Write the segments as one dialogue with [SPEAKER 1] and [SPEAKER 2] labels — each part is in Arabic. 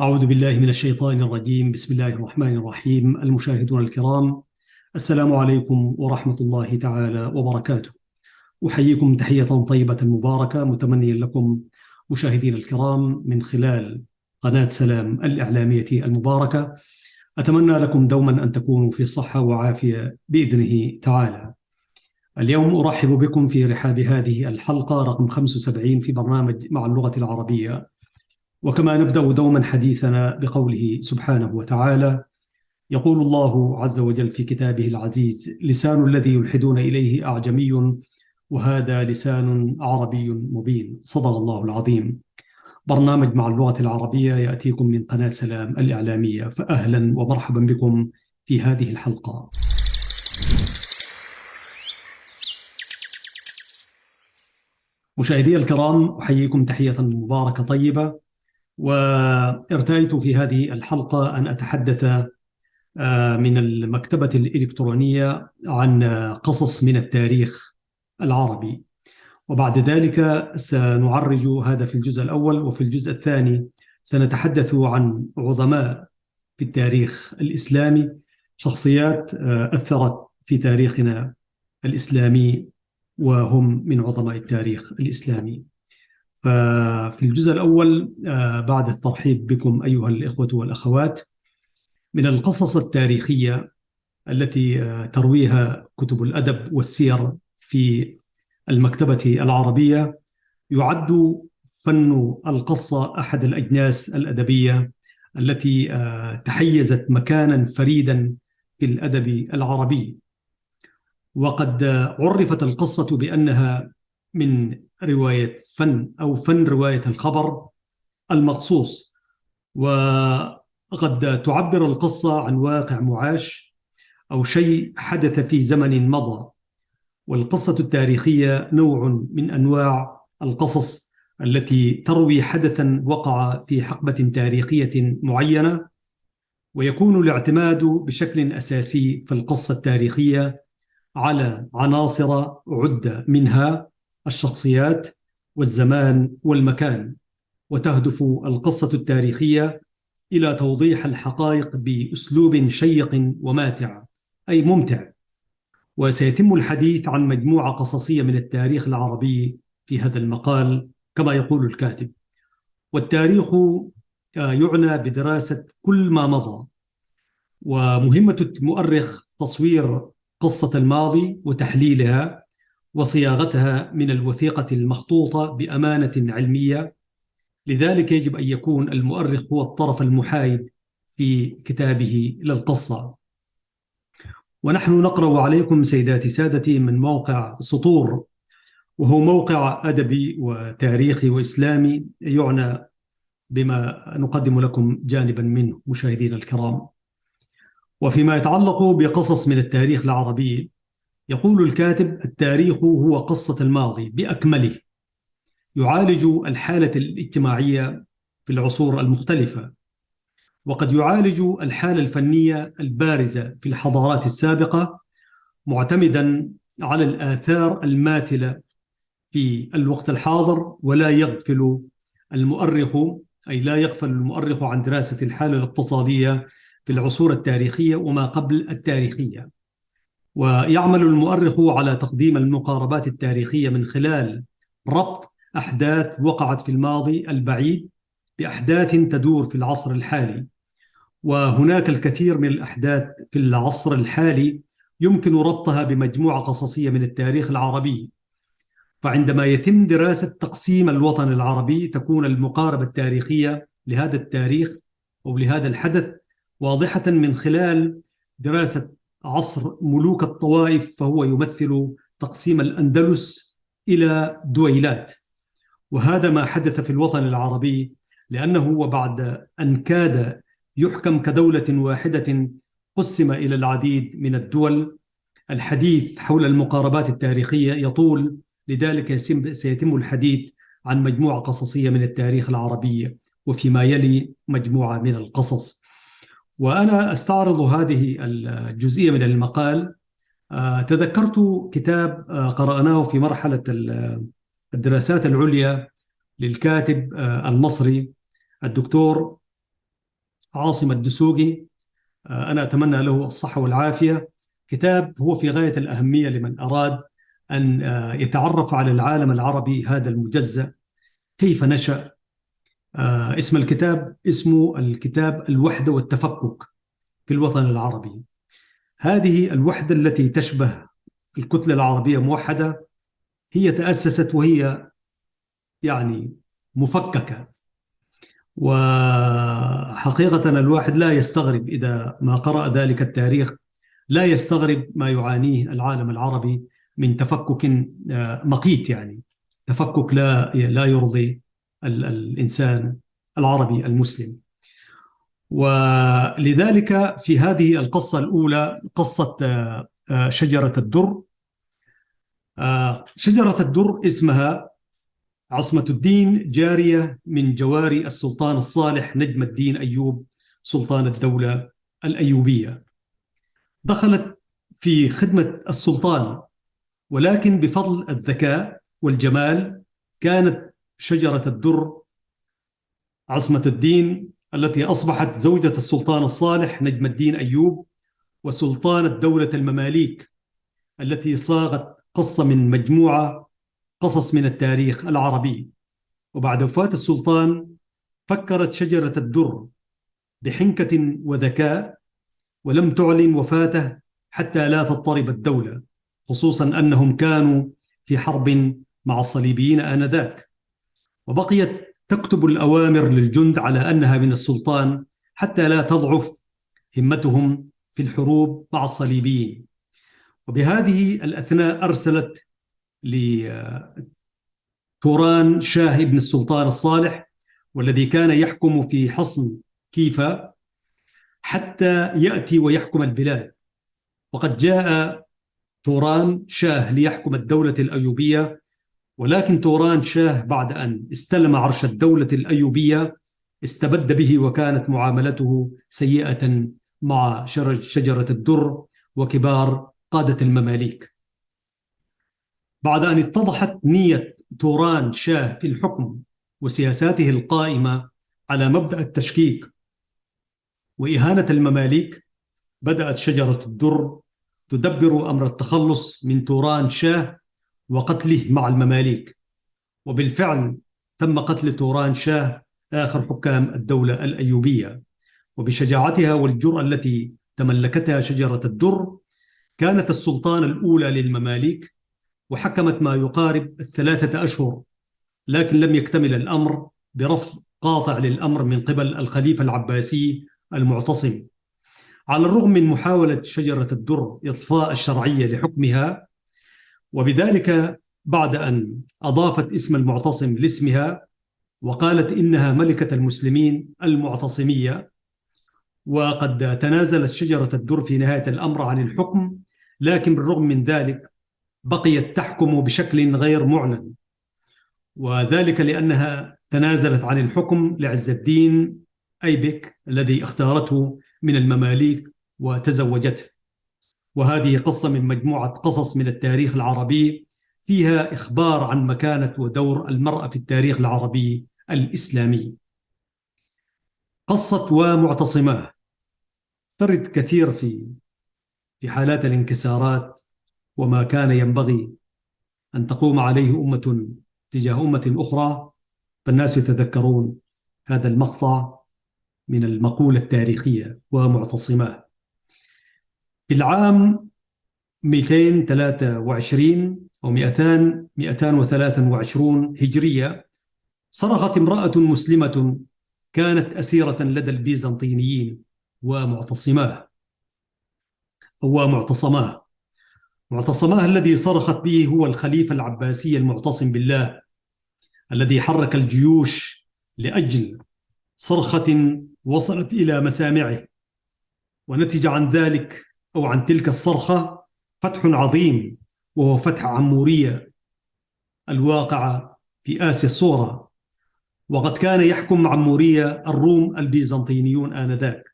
[SPEAKER 1] أعوذ بالله من الشيطان الرجيم. بسم الله الرحمن الرحيم. المشاهدون الكرام، السلام عليكم ورحمة الله تعالى وبركاته. أحييكم تحية طيبة مباركة، متمنيا لكم مشاهدين الكرام من خلال قناة سلام الإعلامية المباركة. أتمنى لكم دوما أن تكونوا في صحة وعافية بإذنه تعالى. اليوم أرحب بكم في رحاب هذه الحلقة رقم 75 في برنامج مع اللغة العربية. وكما نبدأ دوما حديثنا بقوله سبحانه وتعالى: يقول الله عز وجل في كتابه العزيز: لسان الذي يلحدون إليه أعجمي وهذا لسان عربي مبين. صدق الله العظيم. برنامج مع اللغة العربية يأتيكم من قناة سلام الإعلامية، فأهلا ومرحبا بكم في هذه الحلقة. مشاهدي الكرام، أحييكم تحية مباركة طيبة، وارتأيت في هذه الحلقة أن أتحدث من المكتبة الإلكترونية عن قصص من التاريخ العربي، وبعد ذلك سنعرج هذا في الجزء الأول، وفي الجزء الثاني سنتحدث عن عظماء في التاريخ الإسلامي، شخصيات أثرت في تاريخنا الإسلامي وهم من عظماء التاريخ الإسلامي. ففي الجزء الأول، بعد الترحيب بكم أيها الإخوة والأخوات، من القصص التاريخية التي ترويها كتب الأدب والسير في المكتبة العربية، يعد فن القصة أحد الأجناس الأدبية التي تحيزت مكانا فريدا في الأدب العربي. وقد عرفت القصة بأنها من رواية فن أو فن رواية الخبر المقصوص، وقد تعبر القصة عن واقع معاش أو شيء حدث في زمن مضى. والقصة التاريخية نوع من أنواع القصص التي تروي حدثا وقع في حقبة تاريخية معينة، ويكون الاعتماد بشكل أساسي في القصة التاريخية على عناصر عدة، منها الشخصيات والزمان والمكان. وتهدف القصة التاريخية إلى توضيح الحقائق بأسلوب شيق وماتع، أي ممتع. وسيتم الحديث عن مجموعة قصصية من التاريخ العربي في هذا المقال كما يقول الكاتب. والتاريخ يعنى بدراسة كل ما مضى، ومهمة المؤرخ تصوير قصة الماضي وتحليلها وصياغتها من الوثيقة المخطوطة بأمانة علمية. لذلك يجب أن يكون المؤرخ هو الطرف المحايد في كتابه للقصة. ونحن نقرأ عليكم سيداتي سادتي من موقع سطور، وهو موقع أدبي وتاريخي وإسلامي يعنى بما نقدم لكم جانبا منه مشاهدينا الكرام. وفيما يتعلق بقصص من التاريخ العربي، يقول الكاتب: التاريخ هو قصة الماضي بأكمله، يعالج الحالة الاجتماعية في العصور المختلفة، وقد يعالج الحالة الفنية البارزة في الحضارات السابقة، معتمدا على الآثار الماثلة في الوقت الحاضر. ولا يغفل المؤرخ، أي لا يغفل المؤرخ عن دراسة الحالة الاقتصادية في العصور التاريخية وما قبل التاريخية. ويعمل المؤرخ على تقديم المقاربات التاريخية من خلال ربط أحداث وقعت في الماضي البعيد بأحداث تدور في العصر الحالي. وهناك الكثير من الأحداث في العصر الحالي يمكن ربطها بمجموعة قصصية من التاريخ العربي. فعندما يتم دراسة تقسيم الوطن العربي، تكون المقاربة التاريخية لهذا التاريخ أو لهذا الحدث واضحة من خلال دراسة عصر ملوك الطوائف، فهو يمثل تقسيم الأندلس إلى دويلات. وهذا ما حدث في الوطن العربي، لأنه وبعد أن كاد يحكم كدولة واحدة قسم إلى العديد من الدول. الحديث حول المقاربات التاريخية يطول، لذلك سيتم الحديث عن مجموعة قصصية من التاريخ العربي، وفيما يلي مجموعة من القصص. وأنا أستعرض هذه الجزئية من المقال. تذكرت كتاب قرأناه في مرحلة الدراسات العليا للكاتب المصري الدكتور عاصم الدسوقي، أنا أتمنى له الصحة والعافية. كتاب هو في غاية الأهمية لمن أراد أن يتعرف على العالم العربي هذا المجزأ، كيف نشأ. اسم الكتاب اسمه الكتاب الوحدة والتفكك في الوطن العربي. هذه الوحدة التي تشبه الكتلة العربية موحدة هي تأسست وهي يعني مفككة. وحقيقة الواحد لا يستغرب إذا ما قرأ ذلك التاريخ، لا يستغرب ما يعانيه العالم العربي من تفكك مقيت، يعني تفكك لا يرضي الإنسان العربي المسلم. ولذلك في هذه القصة الأولى، قصة شجرة الدر. شجرة الدر اسمها عصمة الدين، جارية من جواري السلطان الصالح نجم الدين أيوب سلطان الدولة الأيوبية. دخلت في خدمة السلطان، ولكن بفضل الذكاء والجمال كانت شجرة الدر عصمة الدين التي أصبحت زوجة السلطان الصالح نجم الدين أيوب وسلطان الدولة المماليك، التي صاغت قصة من مجموعة قصص من التاريخ العربي. وبعد وفاة السلطان فكرت شجرة الدر بحنكة وذكاء ولم تعلن وفاته حتى لا تضطرب الدولة، خصوصا أنهم كانوا في حرب مع الصليبيين آنذاك. وبقيت تكتب الأوامر للجند على أنها من السلطان حتى لا تضعف همتهم في الحروب مع الصليبيين. وبهذه الأثناء أرسلت لتوران شاه ابن السلطان الصالح، والذي كان يحكم في حصن كيفا، حتى يأتي ويحكم البلاد. وقد جاء توران شاه ليحكم الدولة الأيوبية، ولكن توران شاه بعد أن استلم عرش الدولة الأيوبية استبد به، وكانت معاملته سيئة مع شجرة الدر وكبار قادة المماليك. بعد أن اتضحت نية توران شاه في الحكم وسياساته القائمة على مبدأ التشكيك وإهانة المماليك، بدأت شجرة الدر تدبر أمر التخلص من توران شاه وقتله مع المماليك. وبالفعل تم قتل توران شاه آخر حكام الدولة الأيوبية. وبشجاعتها والجرأة التي تملكتها شجرة الدر كانت السلطانة الأولى للمماليك، وحكمت ما يقارب 3 أشهر، لكن لم يكتمل الأمر برفض قاطع للأمر من قبل الخليفة العباسي المعتصم. على الرغم من محاولة شجرة الدر إضفاء الشرعية لحكمها، وبذلك بعد أن أضافت اسم المعتصم لاسمها وقالت إنها ملكة المسلمين المعتصمية. وقد تنازلت شجرة الدر في نهاية الأمر عن الحكم، لكن بالرغم من ذلك بقيت تحكم بشكل غير معلن، وذلك لأنها تنازلت عن الحكم لعز الدين أيبك الذي اختارته من المماليك وتزوجته. وهذه قصة من مجموعة قصص من التاريخ العربي فيها إخبار عن مكانة ودور المرأة في التاريخ العربي الإسلامي. قصة ومعتصماه ترد كثير في حالات الانكسارات وما كان ينبغي أن تقوم عليه أمة تجاه أمة أخرى، فالناس يتذكرون هذا المقطع من المقولة التاريخية ومعتصماه. في العام 223 أو 223 هجرية صرخت امرأة مسلمة كانت أسيرة لدى البيزنطيين ومعتصماه. معتصماه الذي صرخت به هو الخليفة العباسي المعتصم بالله، الذي حرك الجيوش لأجل صرخة وصلت إلى مسامعه، ونتج عن ذلك أو عن تلك الصرخة فتح عظيم، وهو فتح عمورية الواقعة في آسيا الصغرى. وقد كان يحكم عمورية الروم البيزنطينيون آنذاك،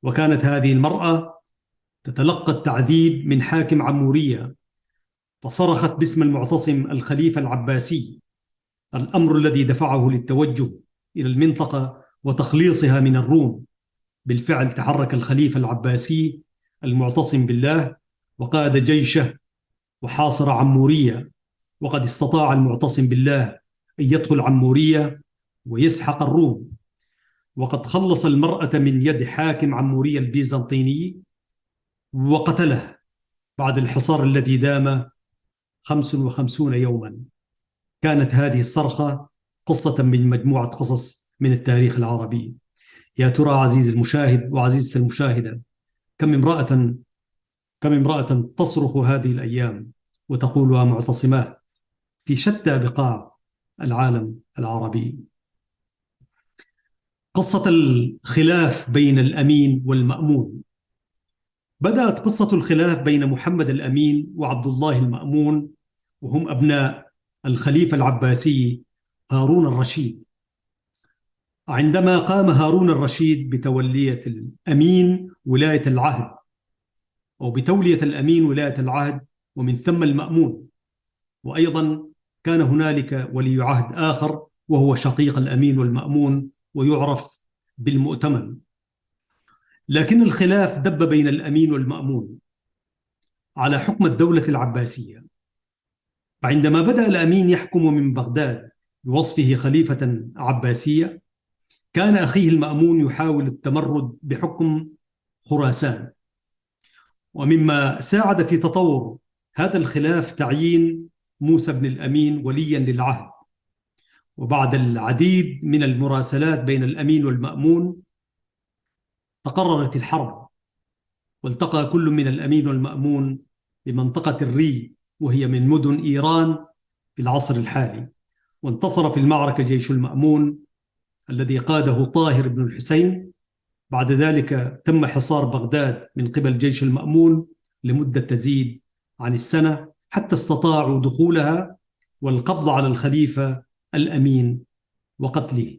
[SPEAKER 1] وكانت هذه المرأة تتلقى التعذيب من حاكم عمورية، فصرخت باسم المعتصم الخليفة العباسي، الأمر الذي دفعه للتوجه إلى المنطقة وتخليصها من الروم. بالفعل تحرك الخليفة العباسي المعتصم بالله وقاد جيشه وحاصر عمورية، وقد استطاع المعتصم بالله أن يدخل عمورية ويسحق الروم، وقد خلص المرأة من يد حاكم عمورية البيزنطيني وقتله بعد الحصار الذي دام 55 يوما. كانت هذه الصرخة قصة من مجموعة قصص من التاريخ العربي. يا ترى عزيزي المشاهد وعزيزتي المشاهدة، كم امرأة تصرخ هذه الأيام وتقولها معتصمات في شتى بقاع العالم العربي. قصة الخلاف بين الأمين والمأمون. بدأت قصة الخلاف بين محمد الأمين وعبد الله المأمون، وهم أبناء الخليفة العباسي هارون الرشيد. عندما قام هارون الرشيد بتولية الأمين ولاية العهد، أو بتولية الأمين ولاية العهد ومن ثم المأمون، وأيضا كان هنالك ولي عهد آخر وهو شقيق الأمين والمأمون ويعرف بالمؤتمن. لكن الخلاف دب بين الأمين والمأمون على حكم الدولة العباسية. فعندما بدأ الأمين يحكم من بغداد بوصفه خليفة عباسية، كان أخيه المأمون يحاول التمرد بحكم خراسان. ومما ساعد في تطور هذا الخلاف تعيين موسى بن الأمين وليا للعهد. وبعد العديد من المراسلات بين الأمين والمأمون تقررت الحرب، والتقى كل من الأمين والمأمون بمنطقة الري، وهي من مدن إيران في العصر الحالي. وانتصر في المعركة جيش المأمون الذي قاده طاهر بن الحسين. بعد ذلك تم حصار بغداد من قبل جيش المأمون لمدة تزيد عن السنة، حتى استطاعوا دخولها والقبض على الخليفة الأمين وقتله.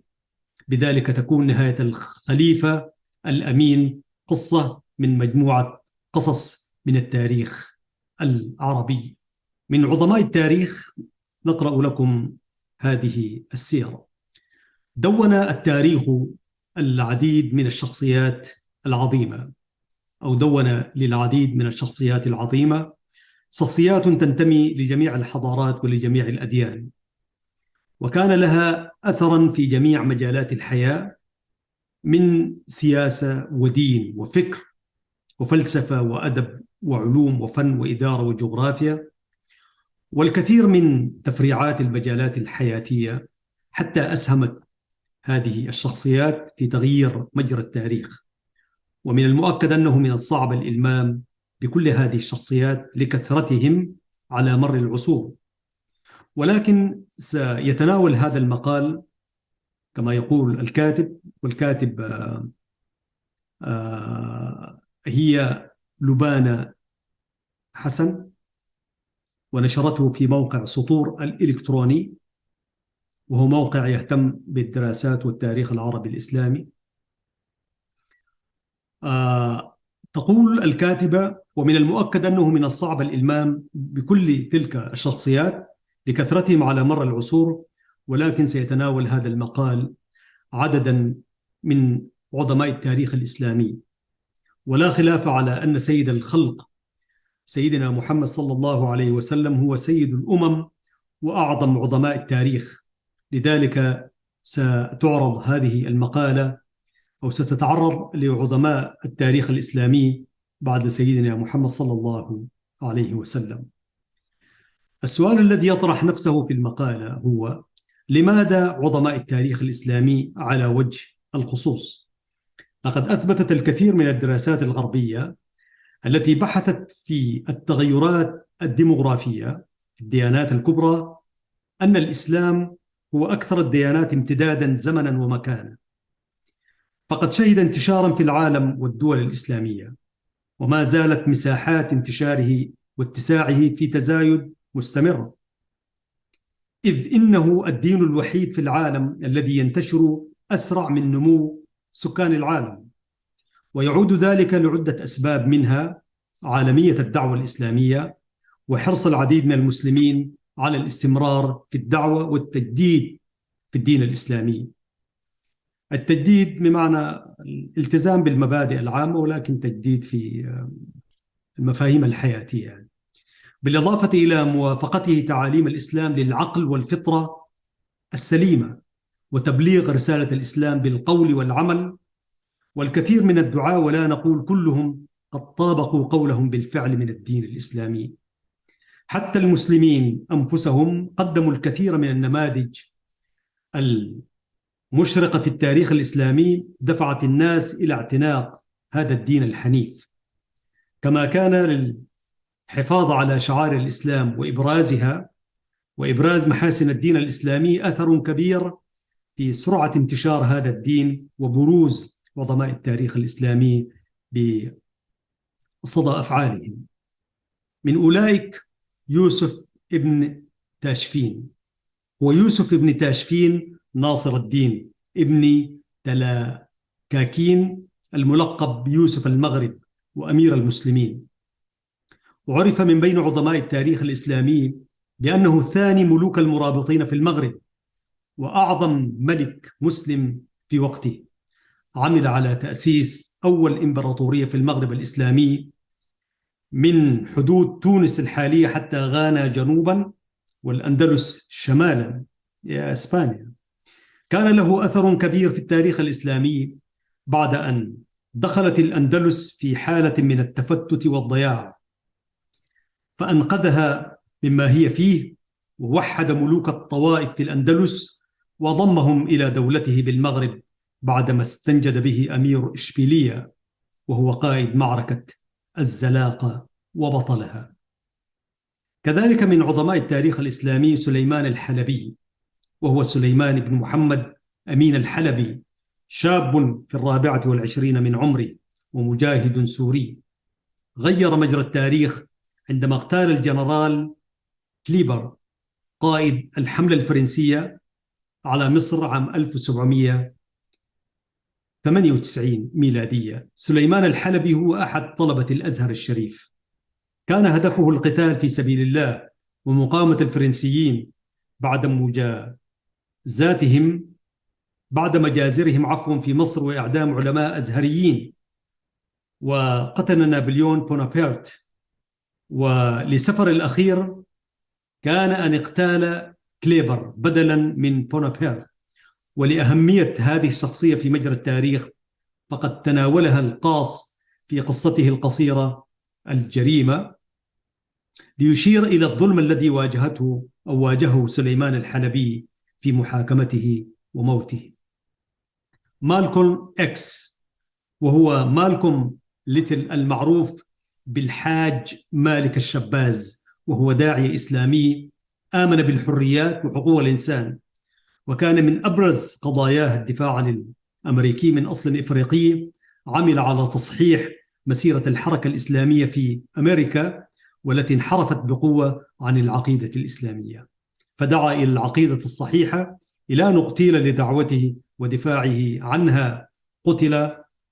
[SPEAKER 1] بذلك تكون نهاية الخليفة الأمين قصة من مجموعة قصص من التاريخ العربي. من عظماء التاريخ نقرأ لكم هذه السيرة. دون التاريخ العديد من الشخصيات العظيمة، أو دون للعديد من الشخصيات العظيمة، شخصيات تنتمي لجميع الحضارات ولجميع الأديان، وكان لها أثرا في جميع مجالات الحياة، من سياسة ودين وفكر وفلسفة وأدب وعلوم وفن وإدارة وجغرافيا، والكثير من تفريعات المجالات الحياتية، حتى أسهمت هذه الشخصيات في تغيير مجرى التاريخ. ومن المؤكد أنه من الصعب الإلمام بكل هذه الشخصيات لكثرتهم على مر العصور، ولكن سيتناول هذا المقال كما يقول الكاتب، والكاتب هي لبانة حسن، ونشرته في موقع سطور الإلكتروني، وهو موقع يهتم بالدراسات والتاريخ العربي الإسلامي. تقول الكاتبة: ومن المؤكد أنه من الصعب الإلمام بكل تلك الشخصيات لكثرتهم على مر العصور، ولكن سيتناول هذا المقال عددا من عظماء التاريخ الإسلامي. ولا خلاف على أن سيد الخلق سيدنا محمد صلى الله عليه وسلم هو سيد الأمم وأعظم عظماء التاريخ. لذلك ستعرض هذه المقالة أو ستتعرض لعظماء التاريخ الإسلامي بعد سيدنا محمد صلى الله عليه وسلم. السؤال الذي يطرح نفسه في المقالة هو: لماذا عظماء التاريخ الإسلامي على وجه الخصوص؟ لقد أثبتت الكثير من الدراسات الغربية التي بحثت في التغيرات الديموغرافية في الديانات الكبرى أن الإسلام هو أكثر الديانات امتدادا زمنا ومكانا، فقد شهد انتشارا في العالم والدول الإسلامية، وما زالت مساحات انتشاره واتساعه في تزايد مستمر، إذ إنه الدين الوحيد في العالم الذي ينتشر أسرع من نمو سكان العالم. ويعود ذلك لعدة أسباب، منها عالمية الدعوة الإسلامية وحرص العديد من المسلمين على الاستمرار في الدعوة والتجديد في الدين الإسلامي. التجديد بمعنى الالتزام بالمبادئ العامة، ولكن تجديد في المفاهيم الحياتية يعني. بالإضافة إلى موافقته تعاليم الإسلام للعقل والفطرة السليمة، وتبليغ رسالة الإسلام بالقول والعمل. والكثير من الدعاة، ولا نقول كلهم، قد طابقوا قولهم بالفعل من الدين الإسلامي. حتى المسلمين أنفسهم قدموا الكثير من النماذج المشرقة في التاريخ الإسلامي دفعت الناس إلى اعتناق هذا الدين الحنيف. كما كان للحفاظ على شعائر الإسلام وإبرازها وإبراز محاسن الدين الإسلامي أثر كبير في سرعة انتشار هذا الدين وبروز عظماء التاريخ الإسلامي بصدى أفعالهم. من أولئك يوسف ابن تاشفين. ويوسف ابن تاشفين ناصر الدين ابن تلاكاكين، الملقب بيوسف المغرب وأمير المسلمين، وعرف من بين عظماء التاريخ الإسلامي بأنه ثاني ملوك المرابطين في المغرب، وأعظم ملك مسلم في وقته. عمل على تأسيس أول إمبراطورية في المغرب الإسلامي من حدود تونس الحالية حتى غانا جنوبا والأندلس شمالا يا إسبانيا. كان له أثر كبير في التاريخ الإسلامي بعد أن دخلت الأندلس في حالة من التفتت والضياع، فأنقذها مما هي فيه، ووحد ملوك الطوائف في الأندلس وضمهم إلى دولته بالمغرب بعدما استنجد به أمير إشبيلية، وهو قائد معركة الزلاقة وبطلها. كذلك من عظماء التاريخ الإسلامي سليمان الحلبي، وهو سليمان بن محمد أمين الحلبي، شاب في 24 من عمره ومجاهد سوري، غير مجرى التاريخ عندما اغتال الجنرال كليبر قائد الحملة الفرنسية على مصر عام 1798 ميلادية. سليمان الحلبي هو أحد طلبة الأزهر الشريف، كان هدفه القتال في سبيل الله ومقاومة الفرنسيين بعد مجازرهم في مصر وإعدام علماء أزهريين، وقتل نابليون بونابرت. ولسفر الأخير كان أن اغتال كليبر بدلا من بونابرت. ولأهمية هذه الشخصية في مجرى التاريخ فقد تناولها القاص في قصته القصيرة الجريمة، ليشير إلى الظلم الذي واجهه سليمان الحلبي في محاكمته وموته. مالكوم إكس، وهو مالكوم ليتل المعروف بالحاج مالك الشباز، وهو داعية إسلامي آمن بالحريات وحقوق الإنسان، وكان من أبرز قضاياه الدفاع عن الأمريكي من أصل إفريقي. عمل على تصحيح مسيرة الحركة الإسلامية في أمريكا، والتي انحرفت بقوة عن العقيدة الإسلامية، فدعا إلى العقيدة الصحيحة إلى أن اغتيل لدعوته ودفاعه عنها. قتل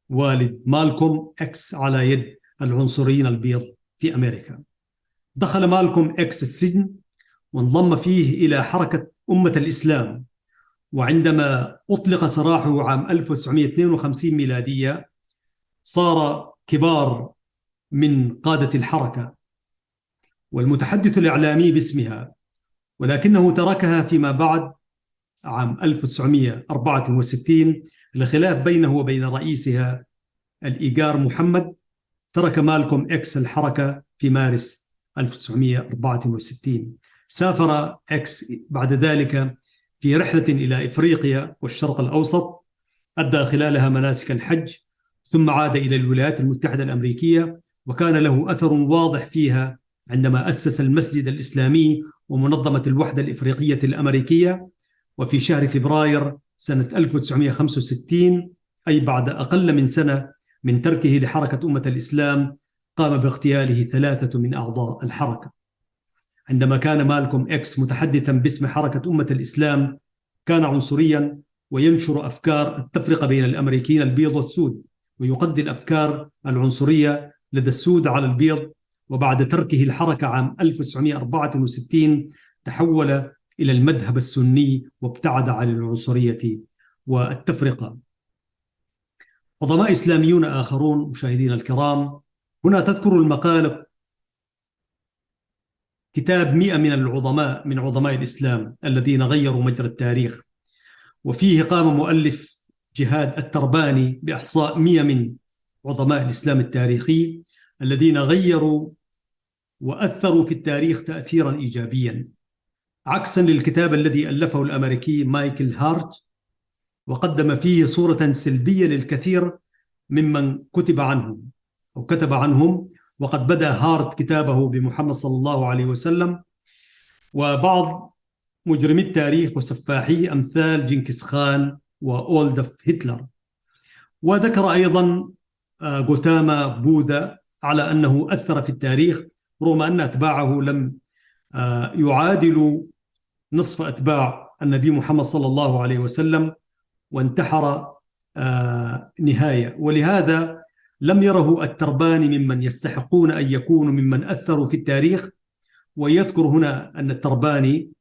[SPEAKER 1] والد مالكوم إكس على يد العنصريين البيض في أمريكا. دخل مالكوم إكس السجن وانضم فيه إلى حركة أمة الإسلام، وعندما أطلق سراحه عام 1952 ميلادية صار كبار من قادة الحركة والمتحدث الإعلامي باسمها، ولكنه تركها فيما بعد عام 1964 لخلاف بينه وبين رئيسها الإيجار محمد. ترك مالكوم إكس الحركة في مارس 1964. سافر إكس بعد ذلك في رحلة إلى إفريقيا والشرق الأوسط، أدى خلالها مناسك الحج، ثم عاد إلى الولايات المتحدة الأمريكية، وكان له أثر واضح فيها عندما أسس المسجد الإسلامي ومنظمة الوحدة الإفريقية الأمريكية. وفي شهر فبراير سنة 1965، أي بعد أقل من سنة من تركه لحركة أمة الإسلام، قام باغتياله 3 من أعضاء الحركة. عندما كان مالكوم إكس متحدثا باسم حركة أمة الإسلام كان عنصريا وينشر أفكار التفرقة بين الأمريكيين البيض والسود، ويقدم الأفكار العنصرية لدى السود على البيض. وبعد تركه الحركة عام 1964 تحول إلى المذهب السني وابتعد عن العنصرية والتفرقة. عظماء إسلاميون آخرون مشاهدينا الكرام، هنا تذكر المقالة كتاب 100 من العظماء من عظماء الإسلام الذين غيروا مجرى التاريخ، وفيه قام مؤلف جهاد الترباني بإحصاء 100 من عظماء الإسلام التاريخي الذين غيروا وأثروا في التاريخ تأثيرا إيجابيا، عكسا للكتاب الذي ألفه الأمريكي مايكل هارت، وقدم فيه صورة سلبية للكثير ممن كتب عنهم أو كتب عنهم. وقد بدأ هارت كتابه بمحمد صلى الله عليه وسلم وبعض مجرمي التاريخ وسفاحيه أمثال جنكيز خان وأولدف هتلر. وذكر أيضا غوتاما بوذا على أنه أثر في التاريخ، رغم أن أتباعه لم يعادلوا نصف أتباع النبي محمد صلى الله عليه وسلم، وانتحر نهاية. ولهذا لم يره الترباني ممن يستحقون أن يكونوا ممن أثروا في التاريخ. ويذكر هنا أن الترباني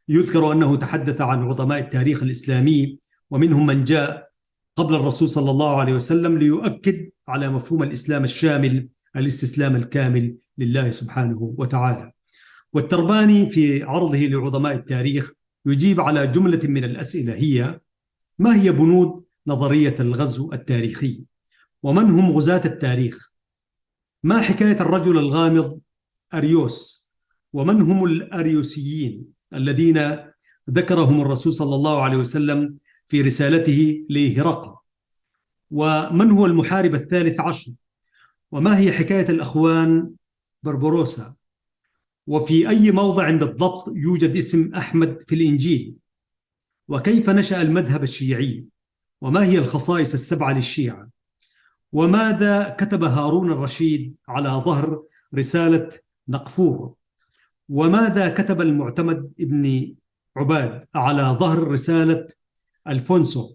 [SPEAKER 1] يذكر أنه تحدث عن عظماء التاريخ الإسلامي، ومنهم من جاء قبل الرسول صلى الله عليه وسلم ليؤكد على مفهوم الإسلام الشامل، الاستسلام الكامل لله سبحانه وتعالى. والترباني في عرضه لعظماء التاريخ يجيب على جملة من الأسئلة، هي: ما هي بنود نظرية الغزو التاريخي؟ ومن هم غزاة التاريخ؟ ما حكاية الرجل الغامض أريوس؟ ومن هم الأريوسيين الذين ذكرهم الرسول صلى الله عليه وسلم في رسالته لهرقل؟ ومن هو المحارب الثالث عشر؟ وما هي حكاية الأخوان بربروسا؟ وفي أي موضع بالضبط يوجد اسم أحمد في الإنجيل؟ وكيف نشأ المذهب الشيعي؟ وما هي الخصائص السبعة للشيعة؟ وماذا كتب هارون الرشيد على ظهر رسالة نقفور؟ وماذا كتب المعتمد ابن عباد على ظهر رسالة ألفونسو؟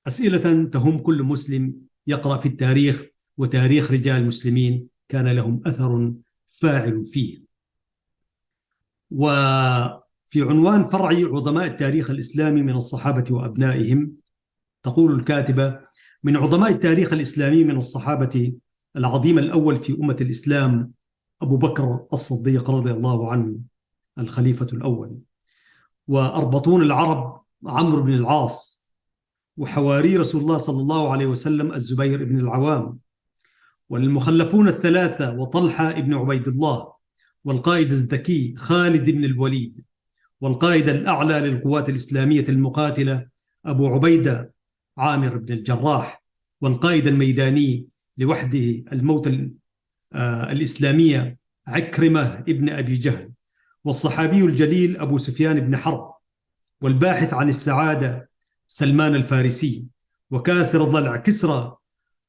[SPEAKER 1] أسئلة تهم كل مسلم يقرأ في التاريخ، وتاريخ رجال المسلمين كان لهم أثر فاعل فيه. وفي عنوان فرعي عظماء التاريخ الإسلامي من الصحابة وأبنائهم، تقول الكاتبة: من عظماء التاريخ الإسلامي من الصحابة العظيم الأول في أمة الإسلام أبو بكر الصديق رضي الله عنه الخليفة الأول، وأربطون العرب عمرو بن العاص، وحواري رسول الله صلى الله عليه وسلم الزبير بن العوام، والمخلفون الثلاثة وطلحة بن عبيد الله، والقائد الذكي خالد بن الوليد، والقائد الأعلى للقوات الإسلامية المقاتلة أبو عبيدة عامر بن الجراح، والقائد الميداني لوحده الموت الإسلامية عكرمة ابن أبي جهل، والصحابي الجليل أبو سفيان بن حرب، والباحث عن السعادة سلمان الفارسي، وكاسر الضلع كسرى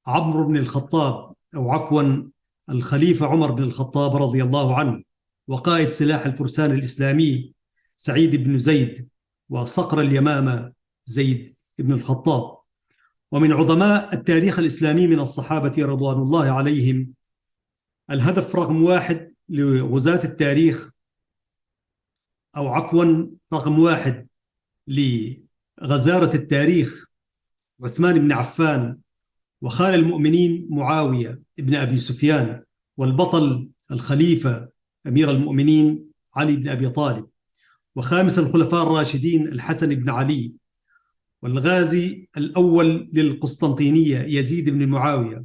[SPEAKER 1] عمرو بن الخطاب، أو عفوا الخليفة عمر بن الخطاب رضي الله عنه، وقائد سلاح الفرسان الإسلامي سعيد بن زيد، وصقر اليمامة زيد بن الخطاب. ومن عظماء التاريخ الإسلامي من الصحابة رضوان الله عليهم، الهدف رقم 1 لغزاة التاريخ، أو عفوا رقم 1 لغزارة التاريخ، عثمان بن عفان، وخال المؤمنين معاوية بن أبي سفيان، والبطل الخليفة أمير المؤمنين علي بن أبي طالب، وخامس الخلفاء الراشدين الحسن بن علي، والغازي الأول للقسطنطينية يزيد بن معاوية،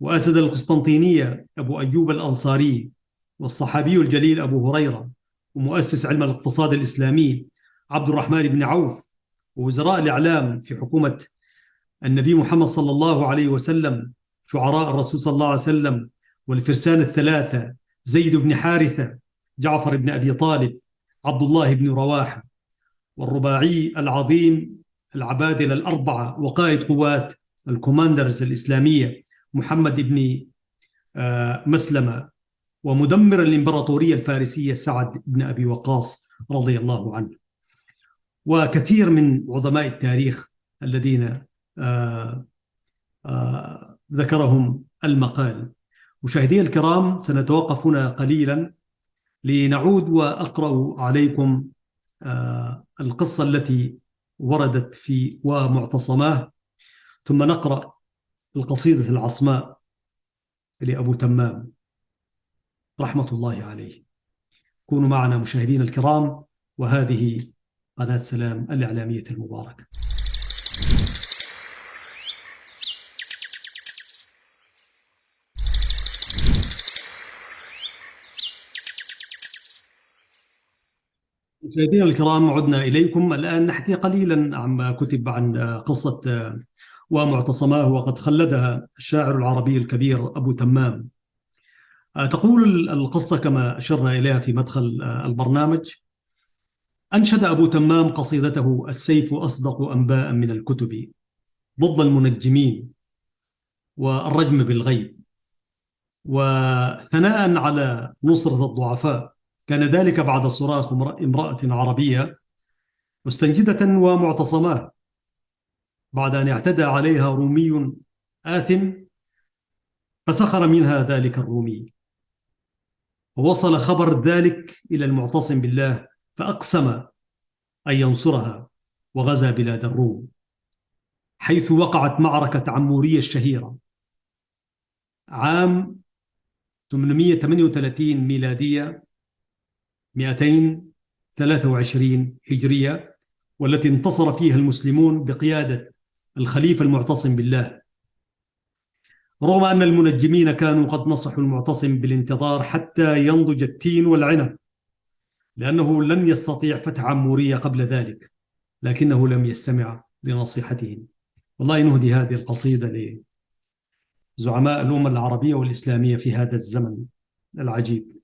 [SPEAKER 1] وأسد القسطنطينية أبو أيوب الأنصاري، والصحابي الجليل أبو هريرة، ومؤسس علم الاقتصاد الإسلامي عبد الرحمن بن عوف، ووزراء الإعلام في حكومة النبي محمد صلى الله عليه وسلم، شعراء الرسول صلى الله عليه وسلم، والفرسان الثلاثة زيد بن حارثة، جعفر بن أبي طالب، عبد الله بن رواحة، والرباعي العظيم العبادلة الأربعة وقائد قوات الكوماندرز الإسلامية محمد بن مسلمة، ومدمر الإمبراطورية الفارسية سعد بن أبي وقاص رضي الله عنه، وكثير من عظماء التاريخ الذين ذكرهم المقال. مشاهدي الكرام، سنتوقف هنا قليلا لنعود وأقرأ عليكم القصة التي وردت في ومعتصماه، ثم نقرأ القصيدة العصماء لأبو تمام رحمة الله عليه. كونوا معنا مشاهدينا الكرام، وهذه قناة سلام الإعلامية المباركة. مشاهدينا الكرام، عدنا إليكم. الآن نحكي قليلا عما كتب عن قصة ومعتصماه، وقد خلدها الشاعر العربي الكبير أبو تمام. تقول القصة كما أشرنا إليها في مدخل البرنامج: أنشد أبو تمام قصيدته السيف أصدق أنباء من الكتب ضد المنجمين والرجم بالغيب، وثناء على نصرة الضعفاء. كان ذلك بعد صراخ امرأة عربية مستنجدة ومعتصماه بعد أن اعتدى عليها رومي آثم، فسخر منها ذلك الرومي، ووصل خبر ذلك إلى المعتصم بالله، فأقسم أن ينصرها وغزا بلاد الروم، حيث وقعت معركة عمورية الشهيرة عام 838 ميلادية 223 هجرية، والتي انتصر فيها المسلمون بقيادة الخليفة المعتصم بالله، رغم أن المنجمين كانوا قد نصحوا المعتصم بالانتظار حتى ينضج التين والعنب، لأنه لن يستطيع فتح عمورية قبل ذلك، لكنه لم يستمع لنصيحتهم. والله نهدي هذه القصيدة لزعماء الأمة العربية والإسلامية في هذا الزمن العجيب.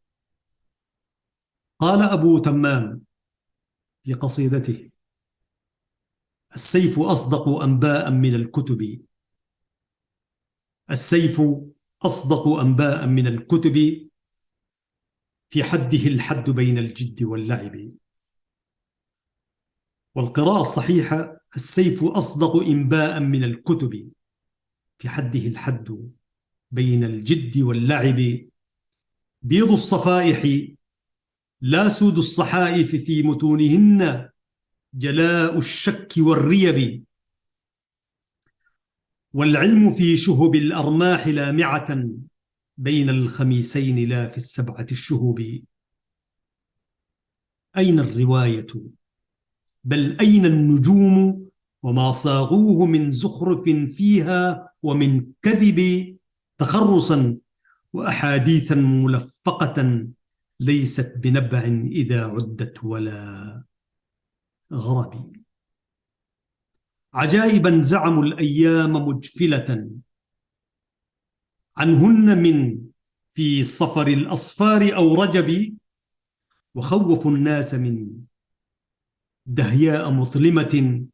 [SPEAKER 1] قال أبو تمام في قصيدته: السيف أصدق أنباء من الكتب، السيف أصدق أنباء من الكتب، في حده الحد بين الجد واللعب. والقراءة الصحيحة: السيف أصدق إنباء من الكتب، في حده الحد بين الجد واللعب. بيض الصفائح لا سود الصحائف، في متونهن جلاء الشك والريب. والعلم في شهب الأرماح لامعة، بين الخميسين لا في السبعة الشهب. أين الرواية؟ بل أين النجوم؟ وما صاغوه من زخرف فيها ومن كذب، تخرصا وأحاديثا ملفقة، ليست بنبع إذا عدت ولا غرب. عجائبا زعموا الأيام مجفلة، عنهن من في صفر الأصفار أو رجب. وخوفوا الناس من دهياء مظلمة،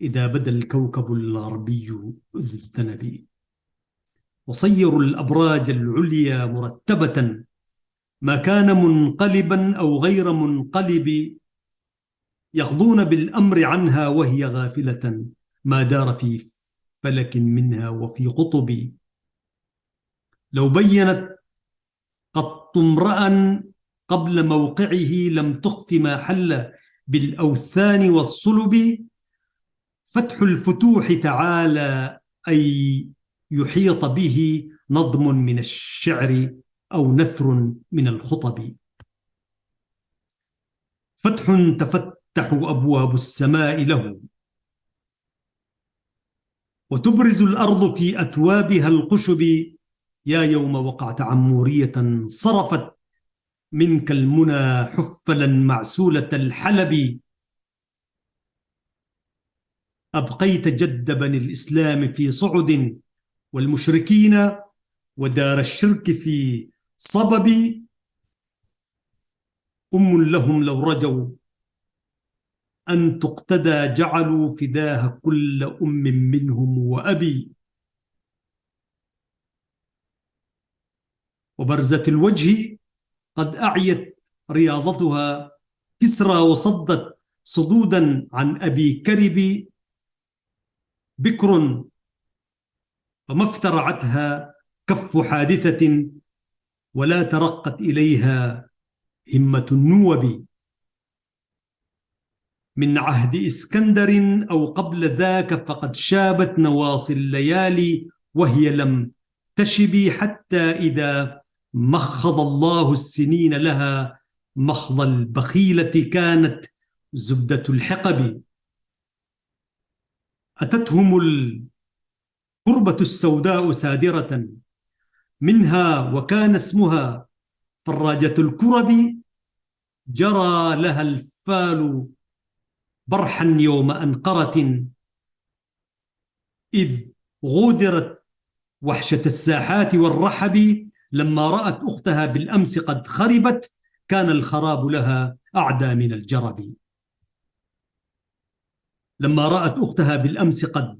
[SPEAKER 1] إذا بدا الكوكب الغربي ذو الذنب. وصيروا الأبراج العليا مرتبة، ما كان منقلبا أو غير منقلب. يقضون بالأمر عنها وهي غافلة، ما دار في فلك منها وفي قطب. لو بينت قط امرأ قبل موقعه، لم تخف ما حل بالأوثان والصلب. فتح الفتوح تعالى أي يحيط به نظم من الشعر أو نثر من الخطب. فتح تفتح أبواب السماء له، وتبرز الأرض في أثوابها القشب. يا يوم وقعت عمورية، صرفت منك المنى حفلا معسولة الحلب. أبقيت جد بني الإسلام في صعد، والمشركين ودار الشرك في صبب. أم لهم لو رجوا أن تقتدى، جعلوا فداها كل أم منهم وأبي. وبرزة الوجه قد أعيت رياضتها، كسرى وصدت صدودا عن أبي كرب. بكر فما افترعتها كف حادثة، ولا ترقت إليها همة النوب. من عهد إسكندر أو قبل ذاك فقد شابت نواصي الليالي وهي لم تشب، حتى إذا مخض الله السنين لها مخض البخيلة كانت زبدة الحقب. أتتهم الكربة السوداء سادرة منها وكان اسمها فراجة الكرب، جرى لها الفال برحا يوم أنقرة، إذ غودرت وحشة الساحات والرحب. لما رأت أختها بالأمس قد خربت كان الخراب لها أعدى من الجرب. لما رأت أختها بالأمس قد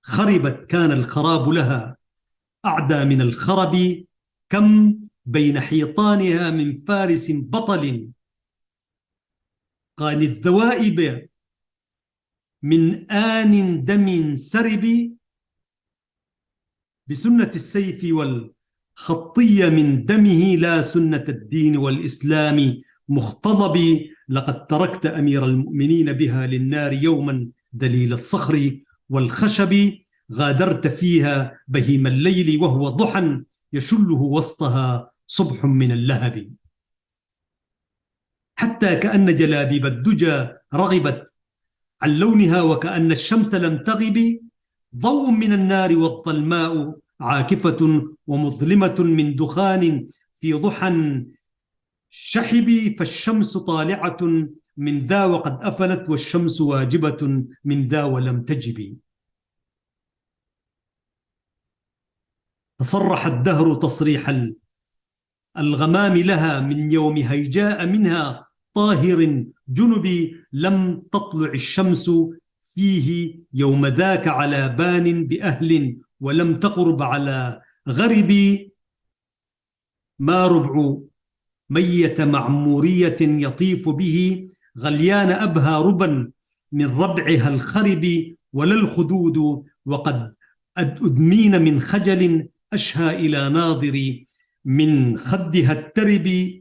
[SPEAKER 1] خربت كان الخراب لها أعدى من الخرب. كم بين حيطانها من فارس بطل قال الذوائب من آن دم سرب، بسنة السيف والخطية من دمه لا سنة الدين والإسلام مختضب. لقد تركت أمير المؤمنين بها للنار يوما دليل الصخر والخشب، غادرت فيها بهيم الليل وهو ضحى يشله وسطها صبح من اللهب، حتى كأن جلابيب الدجى رغبت عن لونها وكأن الشمس لم تغب. ضوء من النار والظلماء عاكفة ومظلمة من دخان في ضحى شحب، فالشمس طالعة من ذا وقد أفلت والشمس واجبة من ذا ولم تجب. تصرح الدهر تصريح الغمام لها من يوم هيجاء منها طاهر جنبي، لم تطلع الشمس فيه يوم ذاك على بان بأهل ولم تقرب على غرب. ما ربع مية معمورية يطيف به غليان أبهى ربا من ربعها الخرب، ولا الخدود وقد أدمين من خجل أشهى إلى ناظري من خدها الترب.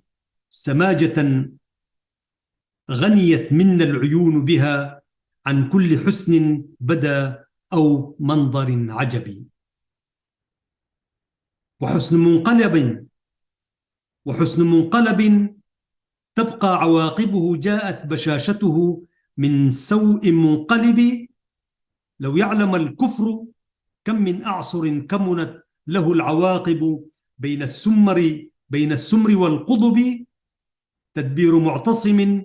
[SPEAKER 1] سماجة غنيت منا العيون بها عن كل حسن بدا أو منظر عجبي. وحسن منقلب تبقى عواقبه، جاءت بشاشته من سوء منقلب. لو يعلم الكفر كم من أعصر كمنت له العواقب، بين السمر والقضب. تدبير معتصم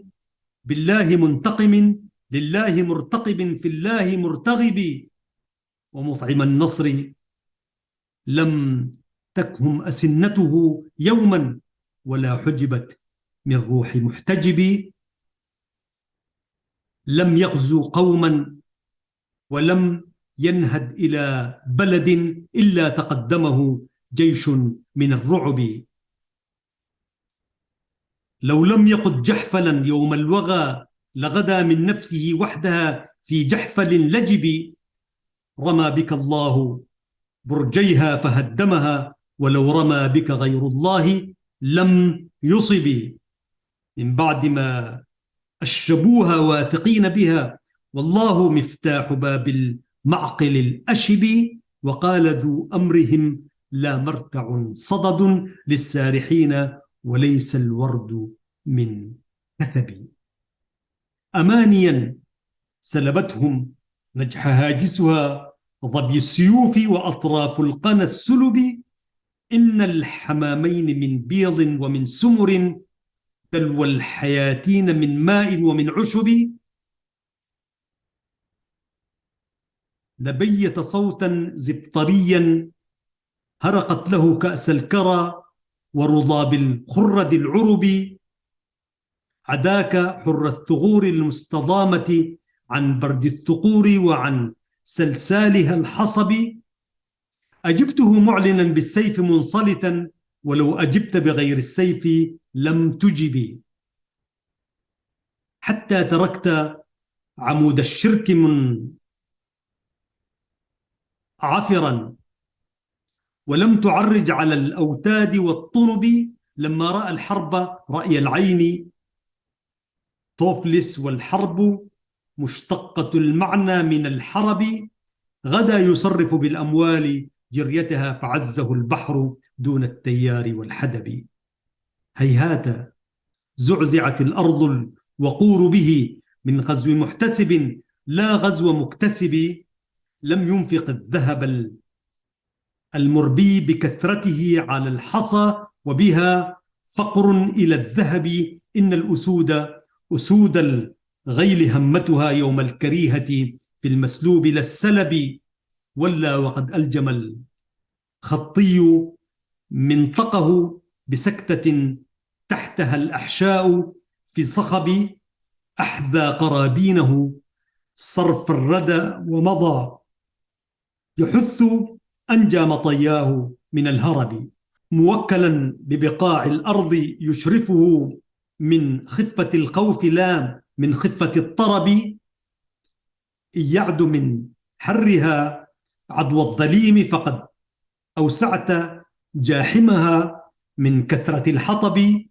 [SPEAKER 1] بالله منتقم، لله مرتقب في الله مرتغب. ومطعم النصر لم تكهم أسنته يوما ولا حجبت من روح محتجب. لم يغزو قوما ولم ينهد إلى بلد إلا تقدمه جيش من الرعب. لو لم يقد جحفلا يوم الوغى لغدا من نفسه وحدها في جحفل لجب. رمى بك الله برجيها فهدمها، ولو رمى بك غير الله لم يصب. من بعد ما أشربوها واثقين بها والله مفتاح باب المعقل الأشب. وقال ذو أمرهم لا مرتع صدد للسارحين وليس الورد من كثب. أمانيا سلبتهم نجح هاجسها ظبي السيوف وأطراف القنا السلب. إن الحمامين من بيض ومن سمر، دلو الحياتين من ماء ومن عشب. لبيت صوتا زبطريا هرقت له كأس الكرى ورضاب الخرد العرب. عداك حر الثغور المستضامة عن برد الثقور وعن سلسالها الحصب. أجبته معلنا بالسيف منصلتا، ولو أجبت بغير السيف لم تجب. حتى تركت عمود الشرك منعفرا ولم تعرج على الأوتاد والطنب. لما رأى الحرب رأي العين طوفلس والحرب مشتقة المعنى من الحرب، غدا يصرف بالأموال جريتها، فعزه البحر دون التيار والحدب. هيهات زعزعت الأرض الوقور به من غزو محتسب، لا غزو مكتسب. لم ينفق الذهب المربي بكثرته على الحصى، وبها فقر إلى الذهب. إن الأسود أسود الغيل همتها يوم الكريهة، في المسلوب لا السلب. ولا وقد ألجم الخطي منطقه بسكتة تحتها الأحشاء، في صخب أحذى قرابينه صرف الردى، ومضى يحث أنجى مطياه من الهرب. موكلا ببقاع الأرض يشرفه من خفة الخوف لا من خفة الطرب. إن يعد من حرها عدوى الظليم، فقد أوسعت جاحمها من كثرة الحطب.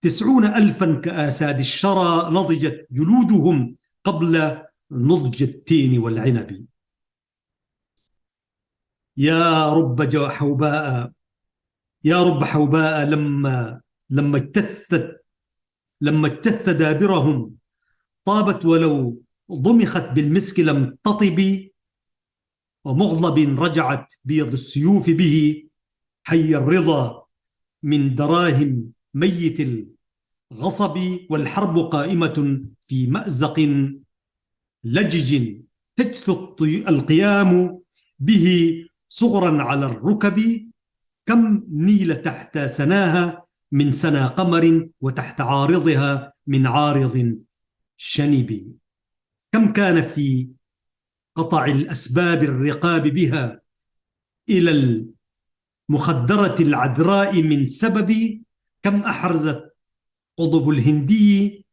[SPEAKER 1] 90,000 كآساد الشرى نضجت جلودهم قبل نضج التين والعنب. يا رب حوباء، يا رب حوباء، لما اجتث دابرهم، طابت ولو ضمخت بالمسك لم تطب. ومغضب رجعت بيض السيوف به، حي الرضا من دراهم ميت الغصب. والحرب قائمة في مأزق لجج، تجث القيام به صغرا على الركب. كم نيل تحت سناها من سنا قمر، وتحت عارضها من عارض شنب. كم كان في قطع الأسباب الرقاب بها إلى المخدرة العذراء من سبب. كم أحرزت قضب الهندي